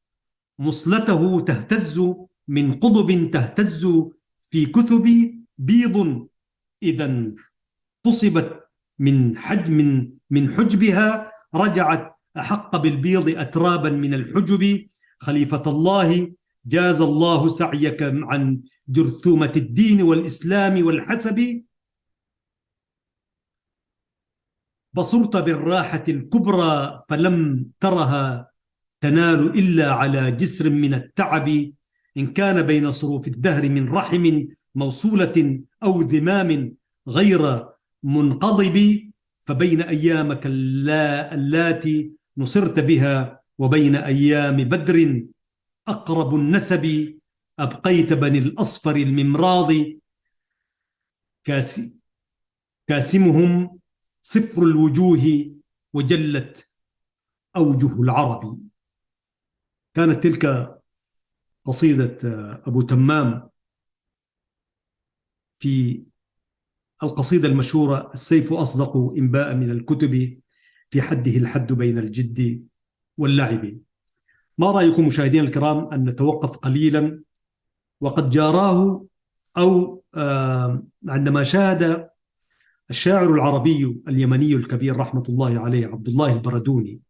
[SPEAKER 1] مصلته تهتز من قضب تهتز في كثب. بيض إذا تصبت من حجبها، رجعت أحق بالبيض أترابا من الحجب. خليفة الله، جاز الله سعيك عن جرثومة الدين والإسلام والحسب. بصرت بالراحة الكبرى فلم ترها تنال إلا على جسر من التعب. إن كان بين صروف الدهر من رحم موصولة أو ذمام غير منقضب، فبين أيامك اللاتي نصرت بها وبين أيام بدر أقرب النسب. أبقيت بني الأصفر الممراض كاسمهم صفر الوجوه، وجلت أوجه العرب. كانت تلك قصيدة أبو تمام في القصيدة المشهورة: السيف أصدق إنباء من الكتب، في حده الحد بين الجد واللعب. ما رأيكم مشاهدينا الكرام أن نتوقف قليلا؟ وقد جاراه أو عندما شاهد الشاعر العربي اليمني الكبير رحمة الله عليه عبد الله البردوني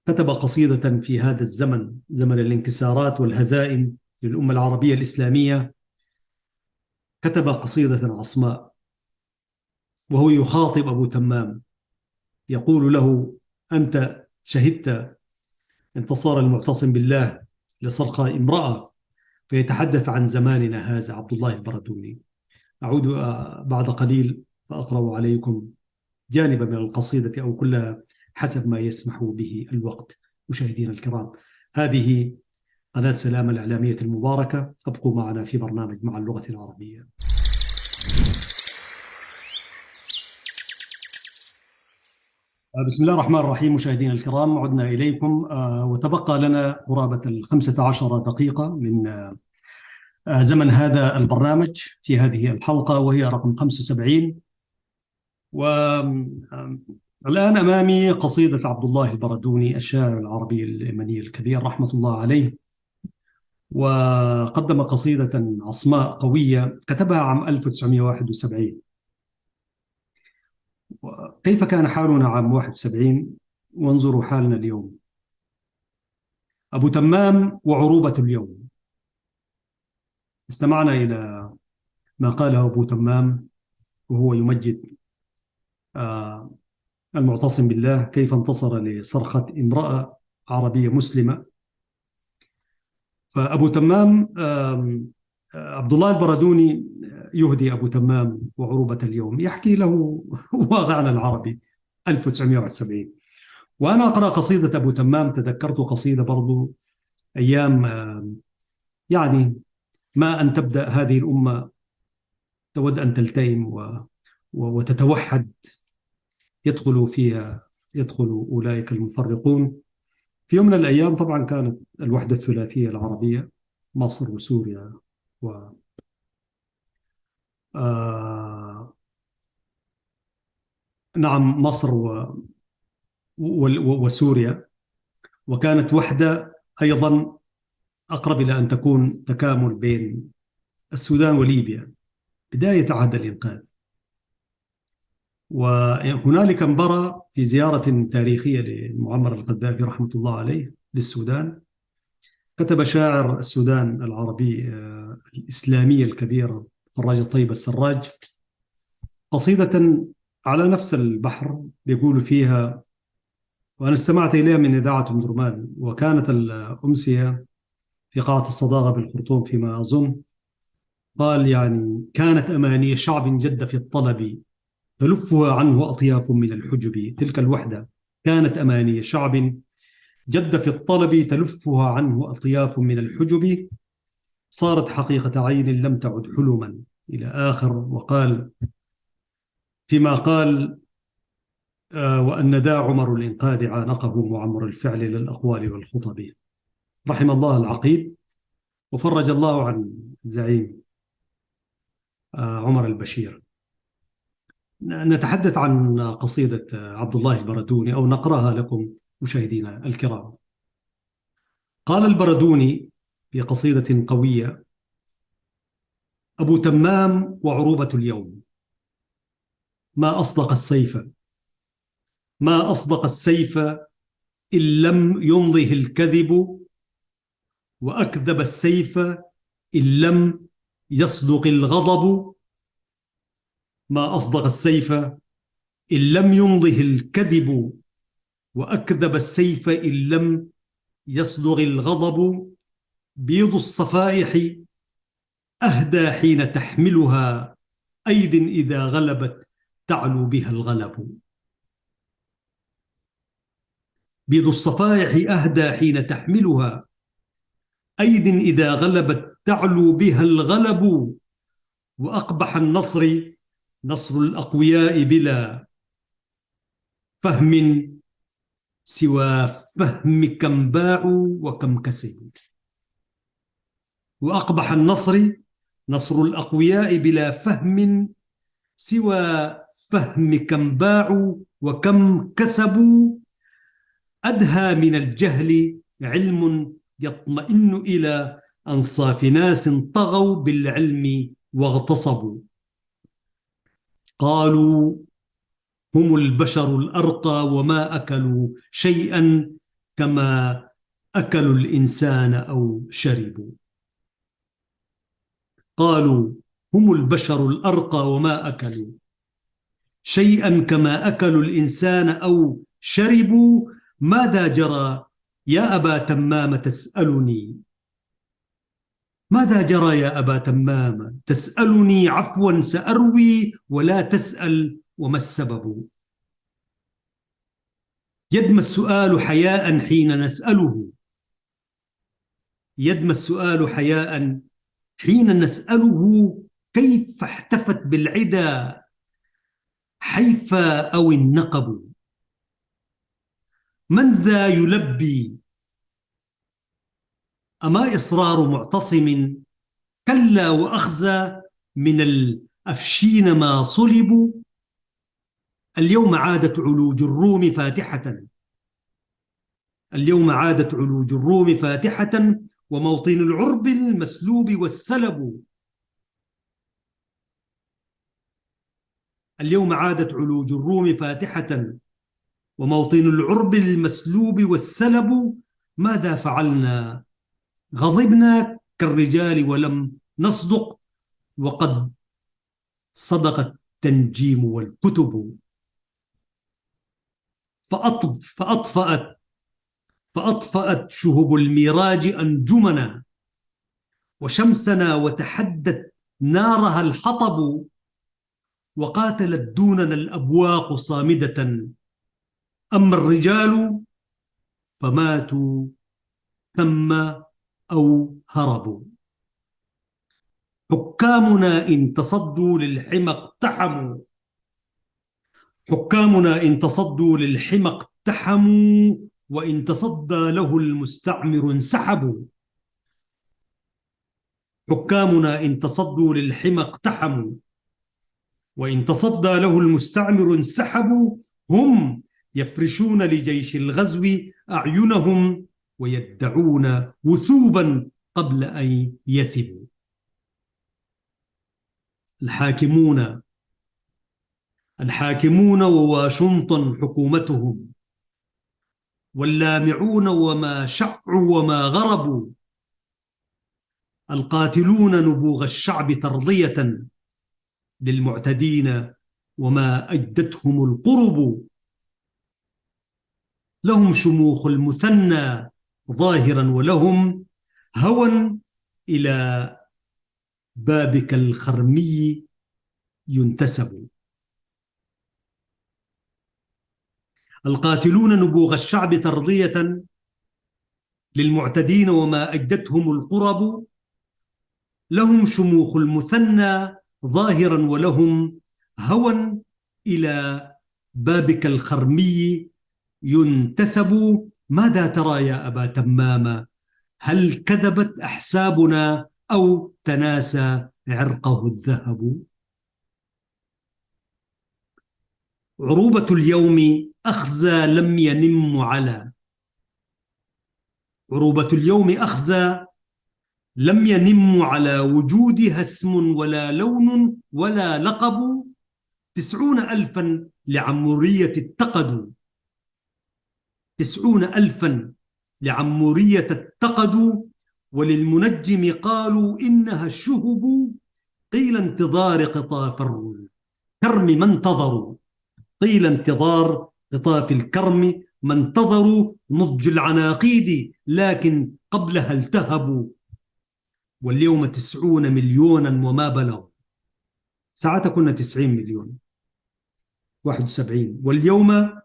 [SPEAKER 1] كتب قصيدة في هذا الزمن، زمن الانكسارات والهزائم للأمة العربية الإسلامية، كتب قصيدة عصماء وهو يخاطب أبو تمام، يقول له: أنت شهدت انتصار المعتصم بالله لصرخاء امرأة. فيتحدث عن زماننا هذا عبد الله البردوني. أعود بعد قليل فأقرأ عليكم جانبا من القصيدة أو كلها حسب ما يسمح به الوقت. مشاهدينا الكرام، هذه قناة سلام الإعلامية المباركة، أبقوا معنا في برنامج مع اللغة العربية. بسم الله الرحمن الرحيم. مشاهدينا الكرام، عدنا إليكم وتبقى لنا قرابة 15 دقيقة من زمن هذا البرنامج في هذه الحلقة، وهي رقم 75. والآن أمامي قصيدة عبد الله البردوني الشاعر العربي اليمني الكبير رحمة الله عليه، وقدم قصيدة عصماء قوية كتبها عام 1971. كيف كان حالنا عام 71؟ وانظروا حالنا اليوم. أبو تمام وعروبة اليوم. استمعنا إلى ما قاله أبو تمام وهو يمجد آه، المعتصم بالله كيف انتصر لصرخة امرأة عربية مسلمة. فأبو تمام عبد الله البردوني يهدي أبو تمام وعروبة اليوم، يحكي له واقعنا العربي 1971. وأنا أقرأ قصيدة أبو تمام تذكرت قصيدة برضو أيام يعني ما أن تبدأ هذه الأمة تود أن تلتئم وتتوحد، يدخل أولئك المفرقون. في يوم من الأيام طبعا كانت الوحدة الثلاثية العربية، مصر وسوريا و آه نعم مصر وسوريا، وكانت وحدة أيضا أقرب إلى أن تكون تكامل بين السودان وليبيا بداية عهد الإنقاذ. وهنالك انبرى في زيارة تاريخية لمعمر القذافي رحمة الله عليه للسودان، كتب شاعر السودان العربي الإسلامي الكبير فراج الطيب السراج قصيدة على نفس البحر بيقول فيها، وأنا استمعت إليها من إذاعة أم درمان، وكانت الأمسية في قاعة الصداقة بالخرطوم فيما أظن. قال يعني: كانت أماني شعب جد في الطلب تلفها عنه أطياف من الحجب. تلك الوحدة كانت أماني شعب جد في الطلب تلفها عنه أطياف من الحجب، صارت حقيقة عين لم تعد حلما، إلى آخر. وقال فيما قال وأن دا عمر الإنقاذ عانقه معمر الفعل للأقوال والخطب. رحم الله العقيد وفرج الله عن الزعيم عمر البشير. نتحدث عن قصيدة عبد الله البردوني أو نقرأها لكم مشاهدينا الكرام. قال البردوني في قصيدة قوية: أبو تمام وعروبة اليوم، ما أصدق السيف، ما أصدق السيف إن لم يمضه الكذب، وأكذب السيف إن لم يصدق الغضب. ما أصدق السيف إن لم يمضه الكذب، وأكذب السيف إن لم يصدغ الغضب. بيض الصفائح أهدى حين تحملها، أيد إذا غلبت تعلو بها الغلب. بيض الصفائح أهدى حين تحملها، أيد إذا غلبت تعلو بها الغلب. وأقبح النصر نصر الأقوياء بلا فهم، سوى فهم كم باعوا وكم كسبوا. وأقبح النصر نصر الأقوياء بلا فهم، سوى فهم كم باعوا وكم كسبوا. أدهى من الجهل علم يطمئن إلى أنصاف ناس طغوا بالعلم واغتصبوا. قالوا هم البشر الأرقى وما أكلوا شيئا كما أكلوا الإنسان أو شربوا. قالوا هم البشر الأرقى وما أكلوا شيئا كما أكلوا الإنسان أو شربوا. ماذا جرى يا أبا تمام تسألني؟ ماذا جرى يا أبا تمام تسألني؟ عفوا سأروي ولا تسأل وما السبب. يدمى السؤال حياء حين نسأله، يدمى السؤال حياء حين نسأله. كيف احتفت بالعدا حيفا أو النقب؟ من ذا يلبي أما إصرار معتصم؟ كلا وأخزى من الأفشين ما صلبوا. اليوم عادت علوج الروم فاتحة، اليوم عادت علوج الروم فاتحة، وموطن العرب المسلوب والسلب. اليوم عادت علوج الروم فاتحة، وموطن العرب المسلوب والسلب. ماذا فعلنا؟ غضبنا كالرجال ولم نصدق، وقد صدق التنجيم والكتب. فأطفأت شهب الميراج أنجمنا وشمسنا، وتحدت نارها الحطب، وقاتلت دوننا الأبواق صامدة. أما الرجال فماتوا ثم أو هربوا. حكامنا إن تصدوا للحمى اقتحموا، حكامنا إن تصدوا للحمى اقتحموا، وإن تصدى له المستعمر انسحبوا. حكامنا إن تصدوا للحمى اقتحموا، وإن تصدى له المستعمر انسحبوا. هم يفرشون لجيش الغزو أعينهم، ويدعون وثوبا قبل أن يثبوا. الحاكمون وواشنطن حكومتهم، واللامعون وما شعوا وما غربوا. القاتلون نبوغ الشعب ترضية للمعتدين، وما أجدتهم القرب. لهم شموخ المثنى ظاهرا، ولهم هوى إلى بابك الخرمي ينتسب. القاتلون نبوغ الشعب ترضية للمعتدين، وما أجدتهم القرب. لهم شموخ المثنى ظاهرا، ولهم هوى إلى بابك الخرمي ينتسب. ماذا ترى يا أبا تمام؟ هل كذبت أحسابنا أو تناسى عرقه الذهب؟ عروبة اليوم أخزى لم ينم على، عروبة اليوم أخزى لم ينم على وجودها اسم ولا لون ولا لقب. 90,000 لعمورية اتقدوا، 90,000 لعمورية اتقدوا. وللمنجم قالوا إنها الشهب. قيل انتظار قطاف الكرم ما انتظروا، قيل انتظار قطاف الكرم ما انتظروا. نضج العناقيد لكن قبلها التهبوا. واليوم 90 مليونا وما بلغوا. ساعتها كنا 90 مليون، 71، واليوم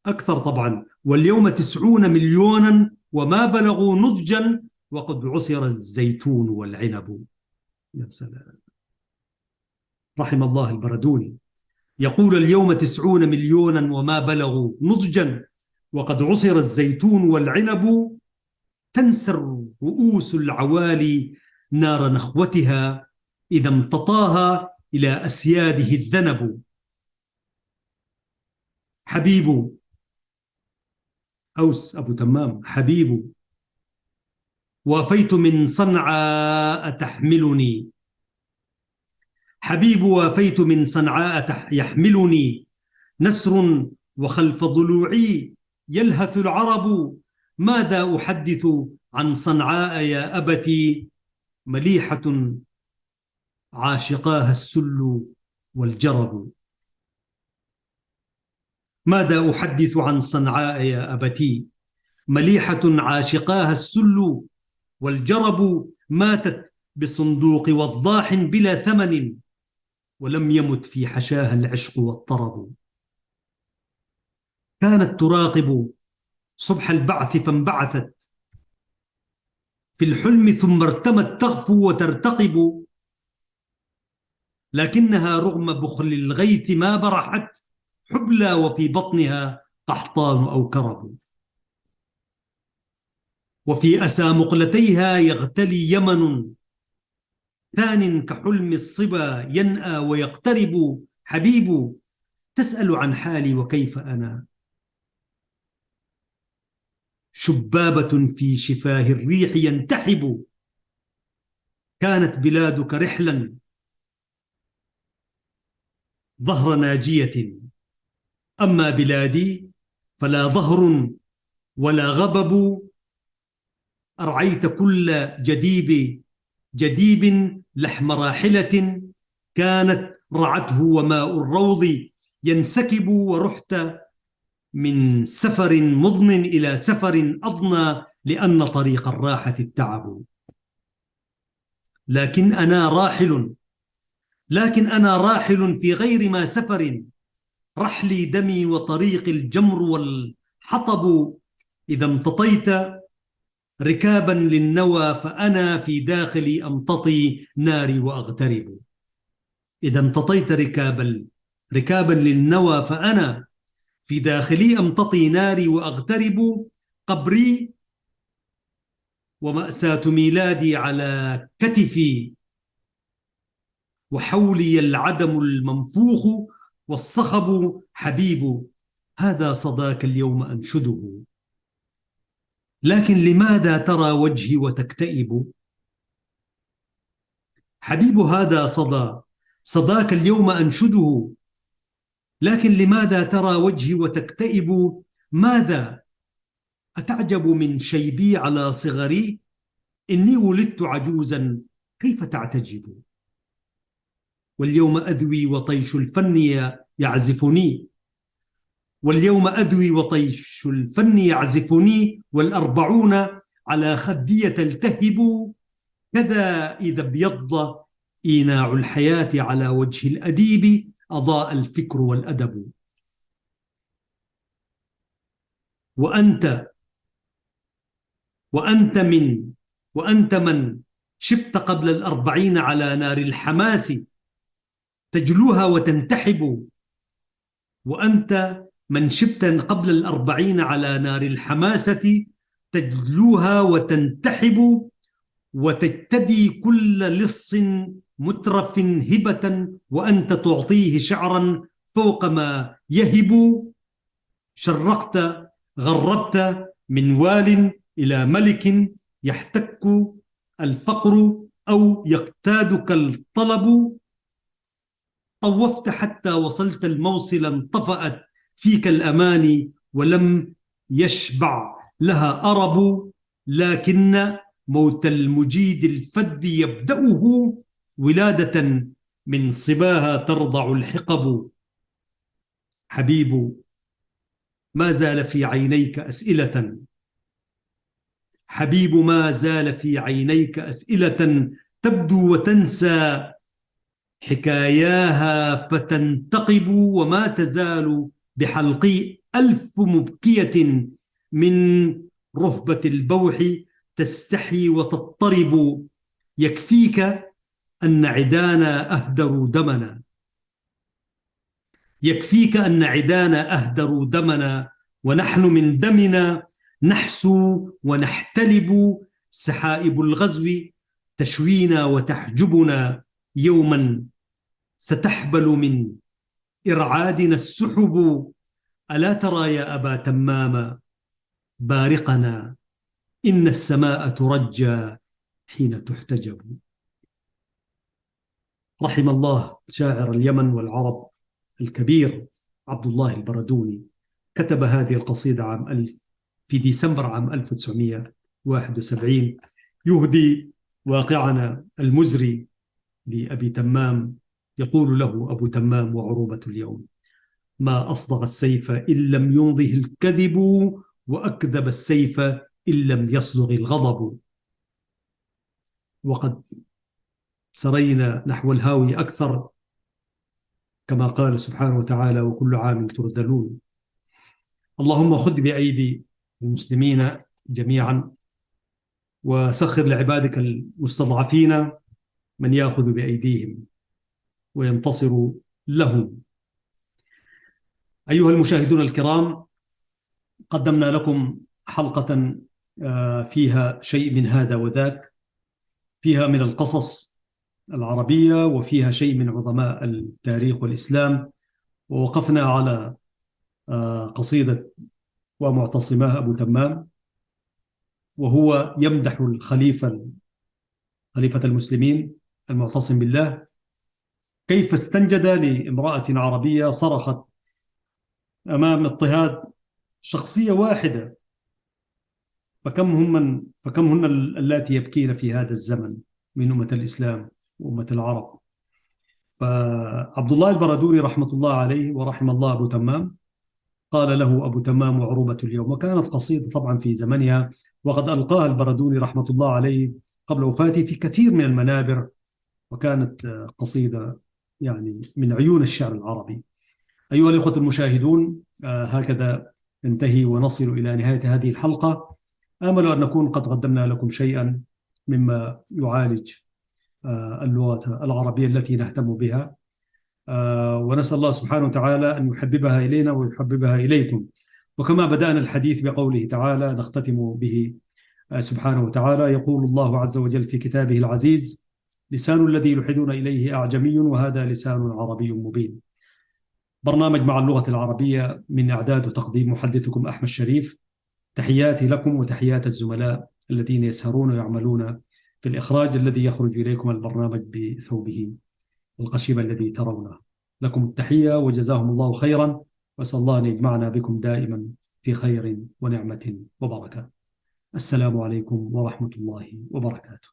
[SPEAKER 1] أكثر طبعا. واليوم 90 مليونا وما بلغوا نضجا، وقد عصر الزيتون والعنب. يا سلام، رحم الله البردوني. يقول اليوم 90 مليونا وما بلغوا نضجا، وقد عصر الزيتون والعنب. تنسر رؤوس العوالي نار نخوتها، إذا امتطاها إلى أسياده الذنب. حبيب أوس أبو تمام، حبيب وافيت من صنعاء تحملني، حبيب وافيت من صنعاء يحملني. نسر وخلف ضلوعي يلهث العرب. ماذا أحدث عن صنعاء يا أبتي؟ مليحة عاشقاها السل والجرب. ماذا أحدث عن صنعاء يا أبتي؟ مليحة عاشقاها السل والجرب. ماتت بصندوق وضاح بلا ثمن، ولم يمت في حشاها العشق والطرب. كانت تراقب صبح البعث فانبعثت في الحلم، ثم ارتمت تغفو وترتقب. لكنها رغم بخل الغيث ما برحت حبلى، وفي بطنها قحطان أو كرب. وفي أسى مقلتيها يغتلي يمن، ثان كحلم الصبا ينأى ويقترب. حبيب تسأل عن حالي وكيف أنا، شبابة في شفاه الريح ينتحب. كانت بلادك رحلا ظهر ناجية، أما بلادي فلا ظهر ولا غبب. أرعيت كل جديب لحم راحلة كانت رعته وماء الروض ينسكب، ورحت من سفر مضن إلى سفر أضنى، لأن طريق الراحة التعب. لكن أنا راحل في غير ما سفر، رحلي دمي وطريق الجمر والحطب. إذا امتطيت ركابا للنوى فأنا في داخلي أمتطي ناري وأغترب. إذا امتطيت ركابا للنوى فأنا في داخلي أمتطي ناري وأغترب. قبري ومأساة ميلادي على كتفي، وحولي العدم المنفوخ والصخب حبيب. هذا صداك اليوم أنشده، لكن لماذا ترى وجهي وتكتئب؟ حبيب هذا صداك اليوم أنشده، لكن لماذا ترى وجهي وتكتئب؟ ماذا أتعجب من شيبي على صغري؟ إني ولدت عجوزا كيف تعتجب؟ واليوم أذوي وطيش الفن يعزفني، والأربعون على خدي تلتهب. كذا إذا ابيض إيناع الحياة على وجه الأديب أضاء الفكر والأدب. وأنت من شبت قبل الأربعين على نار الحماس تجلوها وتنتحب. وأنت من شبت قبل الأربعين على نار الحماسة تجلوها وتنتحب، وتجتدي كل لص مترف هبة، وأنت تعطيه شعرا فوق ما يهب. شرقت غربت من وال إلى ملك، يحتك الفقر أو يقتادك الطلب. طوفت حتى وصلت الموصل، انطفأت فيك الأماني ولم يشبع لها أرب. لكن موت المجيد الفذ يبدأه ولادة من صباها ترضع الحقب. حبيب ما زال في عينيك أسئلة، حبيب ما زال في عينيك أسئلة تبدو وتنسى حكاياها فتنتقب. وما تزال بحلقي ألف مبكية من رهبة البوح تستحي وتضطرب. يكفيك أن عدانا أهدروا دمنا، يكفيك أن عدانا أهدروا دمنا، ونحن من دمنا نحسو ونحتلب. سحائب الغزو تشوينا وتحجبنا، يوما ستحبل من إرعادنا السحب. ألا ترى يا أبا تمام بارقنا، إن السماء ترجى حين تحتجب. رحم الله شاعر اليمن والعرب الكبير عبد الله البردوني، كتب هذه القصيدة في ديسمبر عام 1971، يهدي واقعنا المزري لأبي تمام. يقول له أبو تمام وعروبة اليوم: ما أصدغ السيف إن لم يمضه الكذب، وأكذب السيف إن لم يصدغ الغضب. وقد سرينا نحو الهاوي أكثر، كما قال سبحانه وتعالى: وكل عام تردلون. اللهم خذ بأيدي المسلمين جميعا، وسخر لعبادك المستضعفين من يأخذ بأيديهم وينتصر لهم. أيها المشاهدون الكرام، قدمنا لكم حلقة فيها شيء من هذا وذاك، فيها من القصص العربية وفيها شيء من عظماء التاريخ والإسلام. ووقفنا على قصيدة ومعتصماه أبو تمام، وهو يمدح خليفة المسلمين المعتصم بالله، كيف استنجد لامرأة عربية صرخت أمام اضطهاد شخصية واحدة فكم هن اللاتي يبكين في هذا الزمن من أمة الإسلام وأمة العرب. فعبد الله البردوني رحمة الله عليه ورحم الله أبو تمام قال له أبو تمام عروبة اليوم، وكانت قصيدة طبعا في زمنها، وقد ألقاها البردوني رحمة الله عليه قبل وفاته في كثير من المنابر، وكانت قصيدة يعني من عيون الشعر العربي. أيها الإخوة المشاهدون، هكذا ننتهي ونصل إلى نهاية هذه الحلقة. آمل أن نكون قد قدمنا لكم شيئا مما يعالج اللغة العربية التي نهتم بها، ونسأل الله سبحانه وتعالى أن يحببها إلينا ويحببها إليكم. وكما بدأنا الحديث بقوله تعالى نختتم به سبحانه وتعالى. يقول الله عز وجل في كتابه العزيز: لسان الذي يلحدون إليه أعجمي وهذا لسان عربي مبين. برنامج مع اللغة العربية من إعداد وتقديم محدثكم أحمد شريف. تحياتي لكم وتحيات الزملاء الذين يسهرون ويعملون في الإخراج الذي يخرج إليكم البرنامج بثوبه القشيم الذي ترونه. لكم التحية وجزاهم الله خيرا، وأسأل الله أن يجمعنا بكم دائما في خير ونعمة وبركة. السلام عليكم ورحمة الله وبركاته.